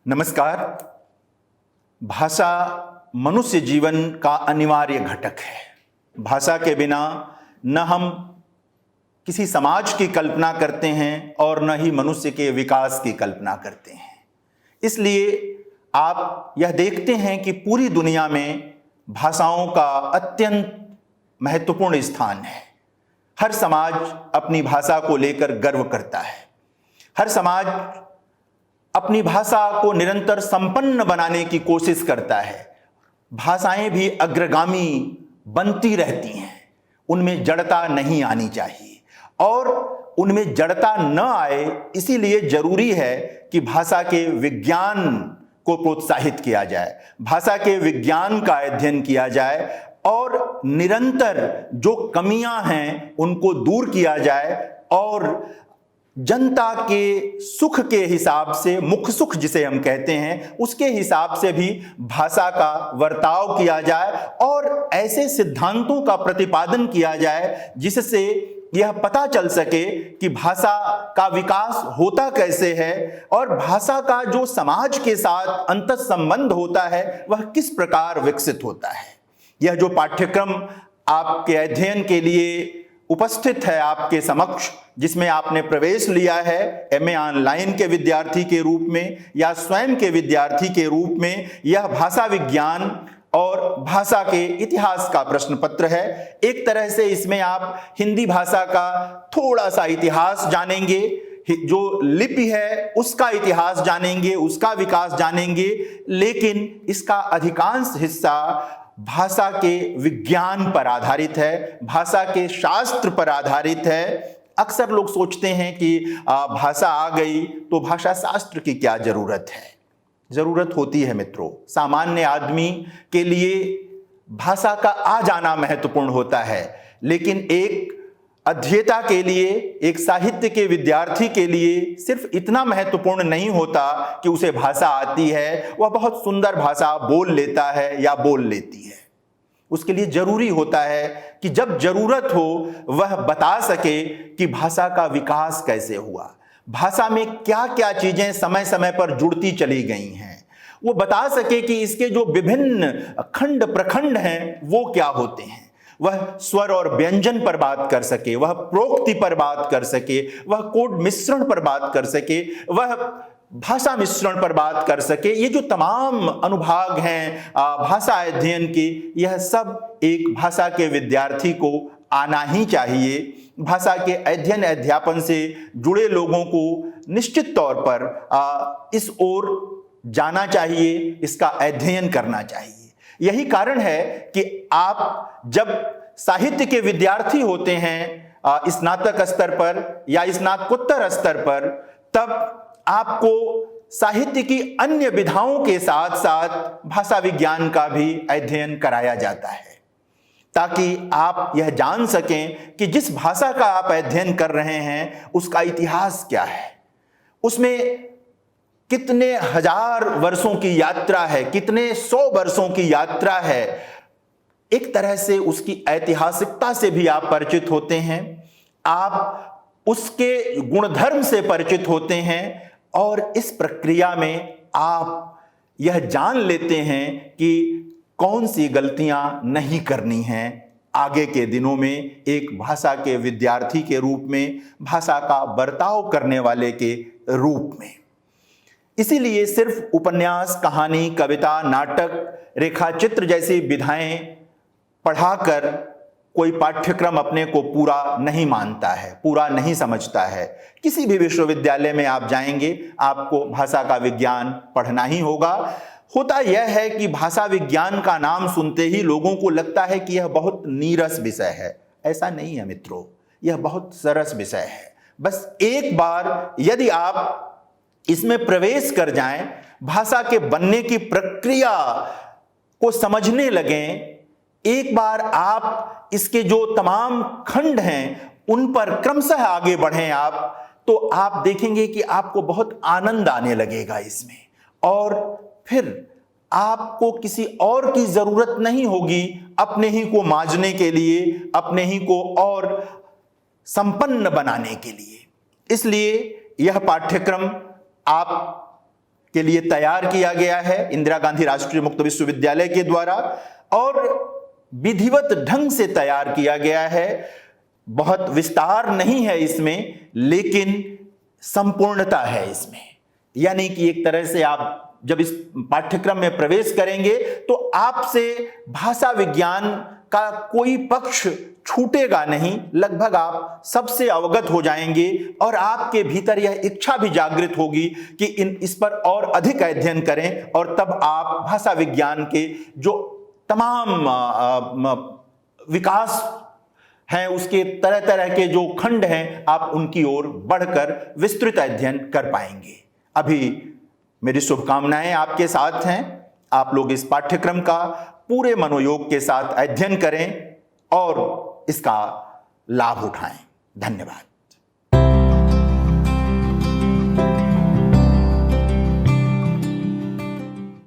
नमस्कार। भाषा मनुष्य जीवन का अनिवार्य घटक है। भाषा के बिना न हम किसी समाज की कल्पना करते हैं और न ही मनुष्य के विकास की कल्पना करते हैं। इसलिए आप यह देखते हैं कि पूरी दुनिया में भाषाओं का अत्यंत महत्वपूर्ण स्थान है। हर समाज अपनी भाषा को लेकर गर्व करता है। हर समाज अपनी भाषा को निरंतर संपन्न बनाने की कोशिश करता है। भाषाएं भी अग्रगामी बनती रहती हैं, उनमें जड़ता नहीं आनी चाहिए और उनमें जड़ता न आए इसीलिए जरूरी है कि भाषा के विज्ञान को प्रोत्साहित किया जाए, भाषा के विज्ञान का अध्ययन किया जाए और निरंतर जो कमियां हैं उनको दूर किया जाए और जनता के सुख के हिसाब से, मुख्य सुख जिसे हम कहते हैं, उसके हिसाब से भी भाषा का वर्ताव किया जाए और ऐसे सिद्धांतों का प्रतिपादन किया जाए जिससे यह पता चल सके कि भाषा का विकास होता कैसे है और भाषा का जो समाज के साथ अंतः संबंध होता है वह किस प्रकार विकसित होता है। यह जो पाठ्यक्रम आपके अध्ययन के लिए उपस्थित है आपके समक्ष, जिसमें आपने प्रवेश लिया है एमए ऑनलाइन के विद्यार्थी के रूप में या स्वयं के विद्यार्थी के रूप में, यह भाषा विज्ञान और भाषा के इतिहास का प्रश्न पत्र है। एक तरह से इसमें आप हिंदी भाषा का थोड़ा सा इतिहास जानेंगे, जो लिपि है उसका इतिहास जानेंगे, उसका विकास जानेंगे, लेकिन इसका अधिकांश हिस्सा भाषा के विज्ञान पर आधारित है, भाषा के शास्त्र पर आधारित है। अक्सर लोग सोचते हैं कि भाषा आ गई तो भाषा शास्त्र की क्या जरूरत है। जरूरत होती है मित्रों। सामान्य आदमी के लिए भाषा का आ जाना महत्वपूर्ण होता है, लेकिन एक अध्येता के लिए, एक साहित्य के विद्यार्थी के लिए सिर्फ इतना महत्वपूर्ण नहीं होता कि उसे भाषा आती है, वह बहुत सुंदर भाषा बोल लेता है या बोल लेती है। उसके लिए जरूरी होता है कि जब जरूरत हो वह बता सके कि भाषा का विकास कैसे हुआ, भाषा में क्या क्या चीजें समय समय पर जुड़ती चली गई हैं, वो बता सके कि इसके जो विभिन्न खंड प्रखंड हैं वो क्या होते हैं। वह स्वर और व्यंजन पर बात कर सके, वह प्रोक्ति पर बात कर सके, वह कोड मिश्रण पर बात कर सके, वह भाषा मिश्रण पर बात कर सके। ये जो तमाम अनुभाग हैं भाषा अध्ययन के, यह सब एक भाषा के विद्यार्थी को आना ही चाहिए। भाषा के अध्ययन अध्यापन से जुड़े लोगों को निश्चित तौर पर इस ओर जाना चाहिए, इसका अध्ययन करना चाहिए। यही कारण है कि आप जब साहित्य के विद्यार्थी होते हैं स्नातक स्तर पर या स्नातकोत्तर स्तर पर, तब आपको साहित्य की अन्य विधाओं के साथ साथ भाषा विज्ञान का भी अध्ययन कराया जाता है, ताकि आप यह जान सकें कि जिस भाषा का आप अध्ययन कर रहे हैं उसका इतिहास क्या है, उसमें कितने हजार वर्षों की यात्रा है, कितने 100 वर्षों की यात्रा है। एक तरह से उसकी ऐतिहासिकता से भी आप परिचित होते हैं, आप उसके गुणधर्म से परिचित होते हैं और इस प्रक्रिया में आप यह जान लेते हैं कि कौन सी गलतियां नहीं करनी हैं आगे के दिनों में एक भाषा के विद्यार्थी के रूप में, भाषा का बर्ताव करने वाले के रूप में। इसीलिए सिर्फ उपन्यास, कहानी, कविता, नाटक, रेखाचित्र जैसी विधाएं पढ़ाकर कोई पाठ्यक्रम अपने को पूरा नहीं मानता है, पूरा नहीं समझता है। किसी भी विश्वविद्यालय में आप जाएंगे आपको भाषा का विज्ञान पढ़ना ही होगा। होता यह है कि भाषा विज्ञान का नाम सुनते ही लोगों को लगता है कि यह बहुत नीरस विषय है। ऐसा नहीं है मित्रों, यह बहुत सरस विषय है। बस एक बार यदि आप इसमें प्रवेश कर जाएं, भाषा के बनने की प्रक्रिया को समझने लगें, एक बार आप इसके जो तमाम खंड हैं उन पर क्रमशः आगे बढ़ें आप, तो आप देखेंगे कि आपको बहुत आनंद आने लगेगा इसमें और फिर आपको किसी और की जरूरत नहीं होगी अपने ही को मांझने के लिए, अपने ही को और संपन्न बनाने के लिए। इसलिए यह पाठ्यक्रम आप के लिए तैयार किया गया है इंदिरा गांधी राष्ट्रीय मुक्त विश्वविद्यालय के द्वारा, और विधिवत ढंग से तैयार किया गया है। बहुत विस्तार नहीं है इसमें, लेकिन संपूर्णता है इसमें। यानी कि एक तरह से आप जब इस पाठ्यक्रम में प्रवेश करेंगे तो आपसे भाषा विज्ञान का कोई पक्ष छूटेगा नहीं, लगभग आप सबसे अवगत हो जाएंगे और आपके भीतर यह इच्छा भी जागृत होगी कि इस पर और अधिक अध्ययन करें, और तब आप भाषा विज्ञान के जो तमाम विकास हैं, उसके तरह तरह के जो खंड हैं, आप उनकी ओर बढ़कर विस्तृत अध्ययन कर पाएंगे। अभी मेरी शुभकामनाएं आपके साथ हैं। आप लोग इस पाठ्यक्रम का पूरे मनोयोग के साथ अध्ययन करें और इसका लाभ उठाएं। धन्यवाद।